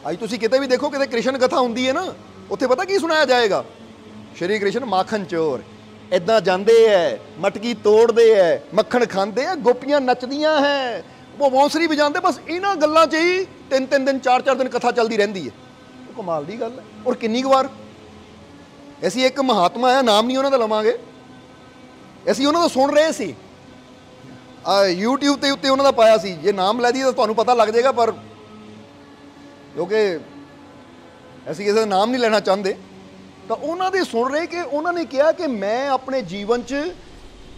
ਅੱਜ ਤੁਸੀਂ ਕਿਤੇ ਵੀ ਦੇਖੋ, ਕਿਤੇ ਕ੍ਰਿਸ਼ਨ ਕਥਾ ਹੁੰਦੀ ਹੈ ਨਾ, ਉੱਥੇ ਪਤਾ ਕੀ ਸੁਣਾਇਆ ਜਾਏਗਾ? ਸ਼੍ਰੀ ਕ੍ਰਿਸ਼ਨ ਮਾਖਣ ਚੋਰ, ਇੱਦਾਂ ਜਾਂਦੇ ਹੈ, ਮਟਕੀ ਤੋੜਦੇ ਹੈ, ਮੱਖਣ ਖਾਂਦੇ ਹੈ, ਗੋਪੀਆਂ ਨੱਚਦੀਆਂ ਹੈ, ਉਹ ਬਾਂਸੁਰੀ ਵਜਾਉਂਦੇ, ਬਸ ਇਹਨਾਂ ਗੱਲਾਂ 'ਚ ਹੀ 3-3 ਦਿਨ 4-4 ਦਿਨ ਕਥਾ ਚੱਲਦੀ ਰਹਿੰਦੀ ਹੈ। ਉਹ ਕਮਾਲ ਦੀ ਗੱਲ ਹੈ। ਔਰ ਕਿੰਨੀ ਕੁ ਵਾਰ ਅਸੀਂ ਇੱਕ ਮਹਾਤਮਾ ਹੈ, ਨਾਮ ਨਹੀਂ ਉਹਨਾਂ ਦਾ ਲਵਾਂਗੇ, ਅਸੀਂ ਉਹਨਾਂ ਦਾ ਸੁਣ ਰਹੇ ਸੀ, YouTube ਤੇ ਉੱਤੇ ਉਹਨਾਂ ਦਾ ਪਾਇਆ ਸੀ, ਜੇ ਨਾਮ ਲੈ ਦਈਏ ਤਾਂ ਤੁਹਾਨੂੰ ਪਤਾ ਲੱਗ ਜਾਏਗਾ, ਪਰ ਕਿਉਂਕਿ ਅਸੀਂ ਕਿਸੇ ਦਾ ਨਾਮ ਨਹੀਂ ਲੈਣਾ ਚਾਹੁੰਦੇ, ਤਾਂ ਉਹਨਾਂ ਦੇ ਸੁਣ ਰਹੇ ਕਿ ਉਹਨਾਂ ਨੇ ਕਿਹਾ ਕਿ ਮੈਂ ਆਪਣੇ ਜੀਵਨ 'ਚ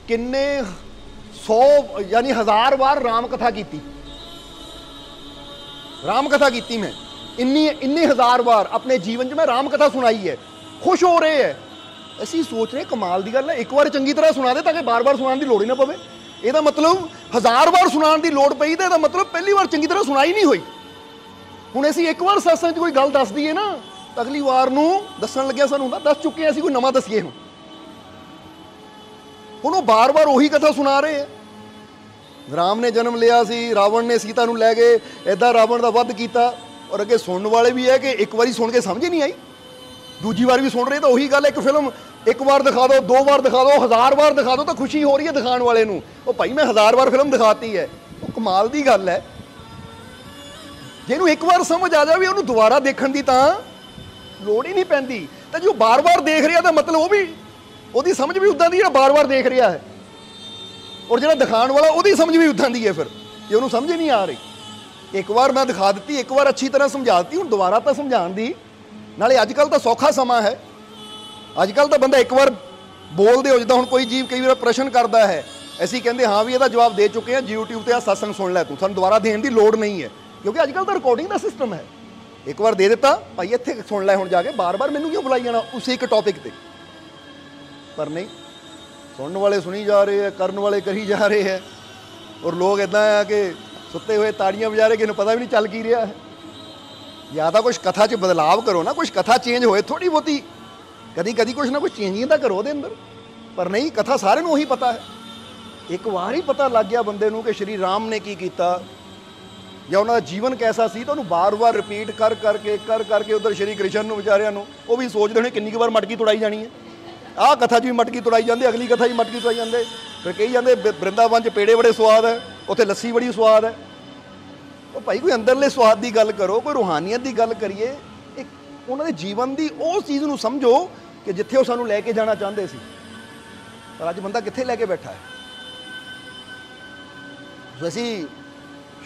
ਕਿੰਨੇ 100 ਯਾਨੀ 1000 ਵਾਰ ਰਾਮ ਕਥਾ ਕੀਤੀ, ਰਾਮ ਕਥਾ ਕੀਤੀ ਮੈਂ, ਇੰਨੇ 1000 ਵਾਰ ਆਪਣੇ ਜੀਵਨ 'ਚ ਮੈਂ ਰਾਮ ਕਥਾ ਸੁਣਾਈ ਹੈ। ਖੁਸ਼ ਹੋ ਰਹੇ ਹੈ। ਅਸੀਂ ਸੋਚ ਰਹੇ ਕਮਾਲ ਦੀ ਗੱਲ ਹੈ, ਇੱਕ ਵਾਰ ਚੰਗੀ ਤਰ੍ਹਾਂ ਸੁਣਾ ਦੇ ਤਾਂ ਕਿ ਬਾਰ-ਬਾਰ ਸੁਣਾਉਣ ਦੀ ਲੋੜ ਹੀ ਨਾ ਪਵੇ। ਇਹਦਾ ਮਤਲਬ 1000 ਵਾਰ ਸੁਣਾਉਣ ਦੀ ਲੋੜ ਪਈ, ਤਾਂ ਇਹਦਾ ਮਤਲਬ ਪਹਿਲੀ ਵਾਰ ਚੰਗੀ ਤਰ੍ਹਾਂ ਸੁਣਾਈ ਨਹੀਂ ਹੋਈ। ਹੁਣ ਅਸੀਂ ਇੱਕ ਵਾਰ ਸਤਸੰਗ 'ਚ ਕੋਈ ਗੱਲ ਦੱਸ ਦਈਏ ਨਾ, ਤਾਂ ਅਗਲੀ ਵਾਰ ਨੂੰ ਦੱਸਣ ਲੱਗਿਆ ਸਾਨੂੰ ਹੁੰਦਾ ਦੱਸ ਚੁੱਕੇ, ਅਸੀਂ ਕੋਈ ਨਵਾਂ ਦੱਸੀਏ। ਹੁਣ ਉਹ ਬਾਰ-ਬਾਰ ਉਹੀ ਕਥਾ ਸੁਣਾ ਰਹੇ ਹੈ। ਰਾਮ ਨੇ ਜਨਮ ਲਿਆ ਸੀ, ਰਾਵਣ ਨੇ ਸੀਤਾ ਨੂੰ ਲੈ ਗਏ, ਇੱਦਾਂ ਰਾਵਣ ਦਾ ਵੱਧ ਕੀਤਾ, ਔਰ ਅੱਗੇ ਸੁਣਨ ਵਾਲੇ ਵੀ ਹੈ ਕਿ ਇੱਕ ਵਾਰੀ ਸੁਣ ਕੇ ਸਮਝ ਹੀ ਨਹੀਂ ਆਈ, ਦੂਜੀ ਵਾਰ ਵੀ ਸੁਣ ਰਹੇ, ਤਾਂ ਉਹੀ ਗੱਲ ਹੈ। ਇੱਕ ਫਿਲਮ ਇੱਕ ਵਾਰ ਦਿਖਾ ਦਿਓ, 2 ਵਾਰ ਦਿਖਾ ਦਿਓ, 1000 ਵਾਰ ਦਿਖਾ ਦਿਓ, ਤਾਂ ਖੁਸ਼ੀ ਹੋ ਰਹੀ ਹੈ ਦਿਖਾਉਣ ਵਾਲੇ ਨੂੰ, ਉਹ ਭਾਈ ਮੈਂ 1000 ਵਾਰ ਫਿਲਮ ਦਿਖਾਤੀ ਹੈ। ਉਹ ਕਮਾਲ ਦੀ ਗੱਲ ਹੈ। ਜਿਹਨੂੰ ਇੱਕ ਵਾਰ ਸਮਝ ਆ ਜਾਵੇ, ਉਹਨੂੰ ਦੁਬਾਰਾ ਦੇਖਣ ਦੀ ਤਾਂ ਲੋੜ ਹੀ ਨਹੀਂ ਪੈਂਦੀ। ਤਾਂ ਜੋ ਬਾਰ-ਬਾਰ ਦੇਖ ਰਿਹਾ, ਤਾਂ ਮਤਲਬ ਉਹ ਵੀ, ਉਹਦੀ ਸਮਝ ਵੀ ਉੱਦਾਂ ਦੀ ਜਿਹੜਾ ਬਾਰ-ਬਾਰ ਦੇਖ ਰਿਹਾ ਹੈ, ਔਰ ਜਿਹੜਾ ਦਿਖਾਉਣ ਵਾਲਾ ਉਹਦੀ ਸਮਝ ਵੀ ਉੱਦਾਂ ਦੀ ਹੈ। ਫਿਰ ਜੇ ਉਹਨੂੰ ਸਮਝ ਹੀ ਨਹੀਂ ਆ ਰਹੀ, ਇੱਕ ਵਾਰ ਮੈਂ ਦਿਖਾ ਦਿੱਤੀ, ਇੱਕ ਵਾਰ ਅੱਛੀ ਤਰ੍ਹਾਂ ਸਮਝਾ ਦਿੱਤੀ, ਹੁਣ ਦੁਬਾਰਾ ਤਾਂ ਸਮਝਾਉਣ ਦੀ, ਨਾਲੇ ਅੱਜ ਕੱਲ੍ਹ ਤਾਂ ਸੌਖਾ ਸਮਾਂ ਹੈ। ਅੱਜ ਕੱਲ੍ਹ ਤਾਂ ਬੰਦਾ ਇੱਕ ਵਾਰ ਬੋਲਦੇ ਹੋ, ਜਿੱਦਾਂ ਹੁਣ ਕੋਈ ਜੀਵ ਕਈ ਵਾਰ ਪ੍ਰਸ਼ਨ ਕਰਦਾ ਹੈ, ਅਸੀਂ ਕਹਿੰਦੇ ਹਾਂ ਵੀ ਇਹਦਾ ਜਵਾਬ ਦੇ ਚੁੱਕੇ ਹਾਂ, YouTube ਤੇ ਆ ਸਤਸੰਗ ਸੁਣ ਲੈ ਤੂੰ, ਸਾਨੂੰ ਦੁਬਾਰਾ ਦੇਣ ਦੀ ਲੋੜ ਨਹੀਂ ਹੈ, ਕਿਉਂਕਿ ਅੱਜ ਕੱਲ੍ਹ ਤਾਂ ਰਿਕਾਰਡਿੰਗ ਦਾ ਸਿਸਟਮ ਹੈ। ਇੱਕ ਵਾਰ ਦੇ ਦਿੱਤਾ, ਭਾਈ ਇੱਥੇ ਸੁਣ ਲੈ, ਹੁਣ ਜਾ ਕੇ ਬਾਰ-ਬਾਰ ਮੈਨੂੰ ਕਿਉਂ ਬੁਲਾਈ ਜਾਣਾ ਉਸੇ ਇੱਕ ਟੌਪਿਕ ਤੇ। ਪਰ ਨਹੀਂ, ਸੁਣਨ ਵਾਲੇ ਸੁਣੀ ਜਾ ਰਹੇ ਹੈ, ਕਰਨ ਵਾਲੇ ਕਰੀ ਜਾ ਰਹੇ ਹੈ, ਔਰ ਲੋਕ ਇੱਦਾਂ ਆ ਕਿ ਸੁੱਤੇ ਹੋਏ ਤਾੜੀਆਂ ਵਜਾ ਰਹੇ, ਕਿਸੇ ਨੂੰ ਪਤਾ ਵੀ ਨਹੀਂ ਚੱਲ ਕੀ ਰਿਹਾ ਹੈ। ਜਾਂ ਤਾਂ ਕੁਛ ਕਥਾ 'ਚ ਬਦਲਾਵ ਕਰੋ ਨਾ, ਕੁਛ ਕਥਾ ਚੇਂਜ ਹੋਏ ਥੋੜ੍ਹੀ ਬਹੁਤੀ, ਕਦੀ ਕੁਛ ਨਾ ਕੁਛ ਚੇਂਜਿੰਗ ਤਾਂ ਕਰੋ ਉਹਦੇ ਅੰਦਰ। ਪਰ ਨਹੀਂ, ਕਥਾ ਸਾਰਿਆਂ ਨੂੰ ਉਹੀ ਪਤਾ ਹੈ। ਇੱਕ ਵਾਰ ਹੀ ਪਤਾ ਲੱਗ ਗਿਆ ਬੰਦੇ ਨੂੰ ਕਿ ਸ਼੍ਰੀ ਰਾਮ ਨੇ ਕੀ ਕੀਤਾ, ਜਾਂ ਉਹਨਾਂ ਦਾ ਜੀਵਨ ਕੈਸਾ ਸੀ, ਤਾਂ ਉਹਨੂੰ ਬਾਰ-ਬਾਰ ਰਿਪੀਟ ਕਰ ਕਰਕੇ ਉੱਧਰ ਸ਼੍ਰੀ ਕ੍ਰਿਸ਼ਨ ਨੂੰ ਵਿਚਾਰਿਆਂ ਨੂੰ ਉਹ ਵੀ ਸੋਚਦੇ ਹੋਣੇ ਕਿੰਨੀ ਕੁ ਵਾਰ ਮਟਕੀ ਤੁੜਾਈ ਜਾਣੀ ਹੈ। ਆਹ ਕਥਾ 'ਚ ਵੀ ਮਟਕੀ ਤੁੜਾਈ ਜਾਂਦੇ, ਅਗਲੀ ਕਥਾ 'ਚ ਮਟਕੀ ਤੁੜਾਈ ਜਾਂਦੇ, ਫਿਰ ਕਹੀ ਜਾਂਦੇ ਬ੍ਰਿੰਦਾਵਨ 'ਚ ਪੇੜੇ ਬੜੇ ਸਵਾਦ ਹੈ, ਉੱਥੇ ਲੱਸੀ ਬੜੀ ਸਵਾਦ ਹੈ। ਉਹ ਭਾਈ ਕੋਈ ਅੰਦਰਲੇ ਸਵਾਦ ਦੀ ਗੱਲ ਕਰੋ, ਕੋਈ ਰੂਹਾਨੀਅਤ ਦੀ ਗੱਲ ਕਰੀਏ, ਇੱਕ ਉਹਨਾਂ ਦੇ ਜੀਵਨ ਦੀ ਉਹ ਚੀਜ਼ ਨੂੰ ਸਮਝੋ ਕਿ ਜਿੱਥੇ ਉਹ ਸਾਨੂੰ ਲੈ ਕੇ ਜਾਣਾ ਚਾਹੁੰਦੇ ਸੀ। ਪਰ ਅੱਜ ਬੰਦਾ ਕਿੱਥੇ ਲੈ ਕੇ ਬੈਠਾ ਹੈ। ਅਸੀਂ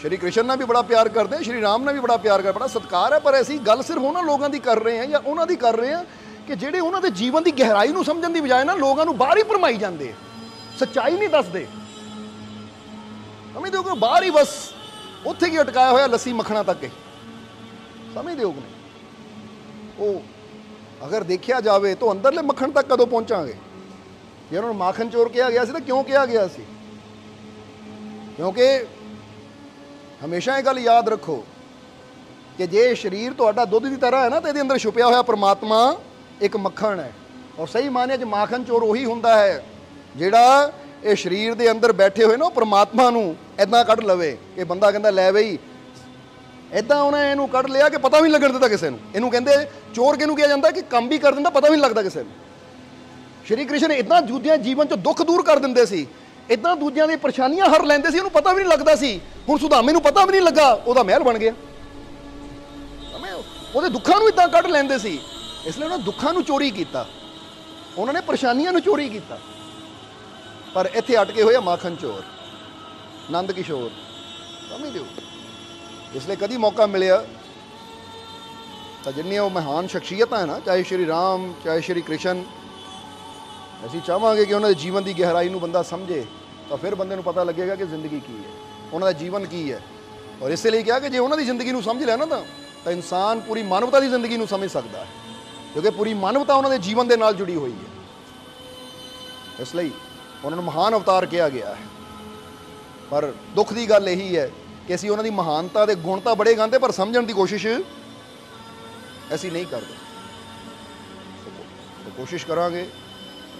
ਸ਼੍ਰੀ ਕ੍ਰਿਸ਼ਨ ਨਾਲ ਵੀ ਬੜਾ ਪਿਆਰ ਕਰਦੇ ਹਾਂ, ਸ਼੍ਰੀ ਰਾਮ ਨਾਲ ਵੀ ਬੜਾ ਪਿਆਰ ਕਰ, ਬੜਾ ਸਤਿਕਾਰ ਹੈ, ਪਰ ਅਸੀਂ ਗੱਲ ਸਿਰਫ ਉਹਨਾਂ ਲੋਕਾਂ ਦੀ ਕਰ ਰਹੇ ਹਾਂ, ਜਾਂ ਉਹਨਾਂ ਦੀ ਕਰ ਰਹੇ ਹਾਂ ਕਿ ਜਿਹੜੇ ਉਹਨਾਂ ਦੇ ਜੀਵਨ ਦੀ ਗਹਿਰਾਈ ਨੂੰ ਸਮਝਣ ਦੀ ਬਜਾਏ ਨਾ ਲੋਕਾਂ ਨੂੰ ਬਾਹਰ ਹੀ ਭਰਮਾਈ ਜਾਂਦੇ, ਸੱਚਾਈ ਨਹੀਂ ਦੱਸਦੇ। ਸਮਝਦੇ ਹੋ ਕਿ ਬਾਹਰ ਹੀ ਬਸ ਉੱਥੇ ਕੀ ਅਟਕਾਇਆ ਹੋਇਆ, ਲੱਸੀ ਮੱਖਣਾ ਤੱਕ ਹੀ। ਸਮਝਦੇ ਹੋ ਕਿ ਨਹੀਂ? ਉਹ ਅਗਰ ਦੇਖਿਆ ਜਾਵੇ ਤਾਂ ਅੰਦਰਲੇ ਮੱਖਣ ਤੱਕ ਕਦੋਂ ਪਹੁੰਚਾਂਗੇ? ਜੇ ਉਹਨਾਂ ਨੂੰ ਮਾਖਣ ਚੋਰ ਕਿਹਾ ਗਿਆ ਸੀ ਤਾਂ ਕਿਉਂ ਕਿਹਾ ਗਿਆ ਸੀ? ਕਿਉਂਕਿ ਹਮੇਸ਼ਾ ਇਹ ਗੱਲ ਯਾਦ ਰੱਖੋ ਕਿ ਜੇ ਸਰੀਰ ਤੁਹਾਡਾ ਦੁੱਧ ਦੀ ਤਰ੍ਹਾਂ ਹੈ ਨਾ, ਤਾਂ ਇਹਦੇ ਅੰਦਰ ਛੁਪਿਆ ਹੋਇਆ ਪਰਮਾਤਮਾ ਇੱਕ ਮੱਖਣ ਹੈ। ਔਰ ਸਹੀ ਮਾਇਨੇ 'ਚ ਮਾਖਣ ਚੋਰ ਉਹੀ ਹੁੰਦਾ ਹੈ ਜਿਹੜਾ ਇਹ ਸਰੀਰ ਦੇ ਅੰਦਰ ਬੈਠੇ ਹੋਏ ਨਾ ਉਹ ਪਰਮਾਤਮਾ ਨੂੰ ਇੱਦਾਂ ਕੱਢ ਲਵੇ ਕਿ ਬੰਦਾ ਕਹਿੰਦਾ ਲੈ ਬਈ ਇੱਦਾਂ ਉਹਨੇ ਇਹਨੂੰ ਕੱਢ ਲਿਆ ਕਿ ਪਤਾ ਵੀ ਨਹੀਂ ਲੱਗਣ ਦਿੱਤਾ ਕਿਸੇ ਨੂੰ। ਇਹਨੂੰ ਕਹਿੰਦੇ ਚੋਰ ਕਿਹਨੂੰ ਕਿਹਾ ਜਾਂਦਾ ਕਿ ਕੰਮ ਵੀ ਕਰ ਦਿੰਦਾ, ਪਤਾ ਵੀ ਨਹੀਂ ਲੱਗਦਾ ਕਿਸੇ ਨੂੰ। ਸ਼੍ਰੀ ਕ੍ਰਿਸ਼ਨ ਇੱਦਾਂ ਦੂਜਿਆਂ ਜੀਵਨ 'ਚ ਦੁੱਖ ਦੂਰ ਕਰ ਦਿੰਦੇ ਸੀ, ਇੱਦਾਂ ਦੂਜਿਆਂ ਦੀਆਂ ਪਰੇਸ਼ਾਨੀਆਂ ਹਰ ਲੈਂਦੇ ਸੀ, ਉਹਨੂੰ ਪਤਾ ਵੀ ਨਹੀਂ ਲੱਗਦਾ ਸੀ। ਹੁਣ ਸੁਦਾਮੇ ਨੂੰ ਪਤਾ ਵੀ ਨਹੀਂ ਲੱਗਾ, ਉਹਦਾ ਮਹਿਲ ਬਣ ਗਿਆ। ਉਹਦੇ ਦੁੱਖਾਂ ਨੂੰ ਇੱਦਾਂ ਕੱਢ ਲੈਂਦੇ ਸੀ। ਇਸ ਲਈ ਉਹਨਾਂ ਦੁੱਖਾਂ ਨੂੰ ਚੋਰੀ ਕੀਤਾ, ਉਹਨਾਂ ਨੇ ਪਰੇਸ਼ਾਨੀਆਂ ਨੂੰ ਚੋਰੀ ਕੀਤਾ, ਪਰ ਇੱਥੇ ਅਟਕੇ ਹੋਏ ਆ ਮਾਖਣ ਚੋਰ, ਨੰਦ ਕਿਸ਼ੋਰ, ਸਮਝਦੇ ਹੋ। ਇਸ ਲਈ ਕਦੀ ਮੌਕਾ ਮਿਲਿਆ ਤਾਂ ਜਿੰਨੀਆਂ ਉਹ ਮਹਾਨ ਸ਼ਖਸੀਅਤਾਂ ਹੈ ਨਾ, ਚਾਹੇ ਸ਼੍ਰੀ ਰਾਮ, ਚਾਹੇ ਸ਼੍ਰੀ ਕ੍ਰਿਸ਼ਨ, ਅਸੀਂ ਚਾਹਾਂਗੇ ਕਿ ਉਹਨਾਂ ਦੇ ਜੀਵਨ ਦੀ ਗਹਿਰਾਈ ਨੂੰ ਬੰਦਾ ਸਮਝੇ, ਤਾਂ ਫਿਰ ਬੰਦੇ ਨੂੰ ਪਤਾ ਲੱਗੇਗਾ ਕਿ ਜ਼ਿੰਦਗੀ ਕੀ ਹੈ, ਉਹਨਾਂ ਦਾ ਜੀਵਨ ਕੀ ਹੈ। ਔਰ ਇਸੇ ਲਈ ਕਿਹਾ ਕਿ ਜੇ ਉਹਨਾਂ ਦੀ ਜ਼ਿੰਦਗੀ ਨੂੰ ਸਮਝ ਲਿਆ ਨਾ ਤਾਂ ਇਨਸਾਨ ਪੂਰੀ ਮਾਨਵਤਾ ਦੀ ਜ਼ਿੰਦਗੀ ਨੂੰ ਸਮਝ ਸਕਦਾ ਹੈ, ਕਿਉਂਕਿ ਪੂਰੀ ਮਾਨਵਤਾ ਉਹਨਾਂ ਦੇ ਜੀਵਨ ਦੇ ਨਾਲ ਜੁੜੀ ਹੋਈ ਹੈ। ਇਸ ਲਈ ਉਹਨਾਂ ਨੂੰ ਮਹਾਨ ਅਵਤਾਰ ਕਿਹਾ ਗਿਆ ਹੈ। ਪਰ ਦੁੱਖ ਦੀ ਗੱਲ ਇਹੀ ਹੈ ਕਿ ਅਸੀਂ ਉਹਨਾਂ ਦੀ ਮਹਾਨਤਾ ਦੇ ਗੁਣ ਤਾਂ ਬੜੇ ਗਾਉਂਦੇ, ਪਰ ਸਮਝਣ ਦੀ ਕੋਸ਼ਿਸ਼ ਅਸੀਂ ਨਹੀਂ ਕਰਦੇ। ਤਾਂ ਕੋਸ਼ਿਸ਼ ਕਰਾਂਗੇ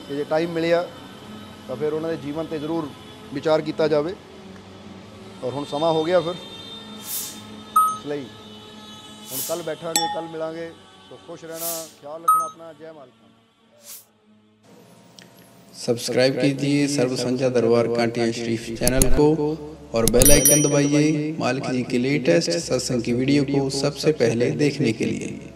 ਕਿ ਜੇ ਟਾਈਮ ਮਿਲਿਆ ਤਾਂ ਫਿਰ ਉਹਨਾਂ ਦੇ ਜੀਵਨ 'ਤੇ ਜ਼ਰੂਰ ਵਿਚਾਰ ਕੀਤਾ ਜਾਵੇ। ਔਰ ਹੁਣ ਸਮਾਂ ਹੋ ਗਿਆ ਫਿਰ, ਇਸ ਲਈ ਹੁਣ ਕੱਲ ਬੈਠਾਂਗੇ, ਕੱਲ ਮਿਲਾਂਗੇ। ਸੋ ਖੁਸ਼ रहना, ख्याल रखना अपना। जय मालिका। सब्सक्राइब कीजिए सर्व संध्या दरबार कांटिया शरीफ चैनल को और बेल आइकन दबाइए मालिक जी के लेटेस्ट सत्संग की वीडियो को सबसे पहले देखने के लिए।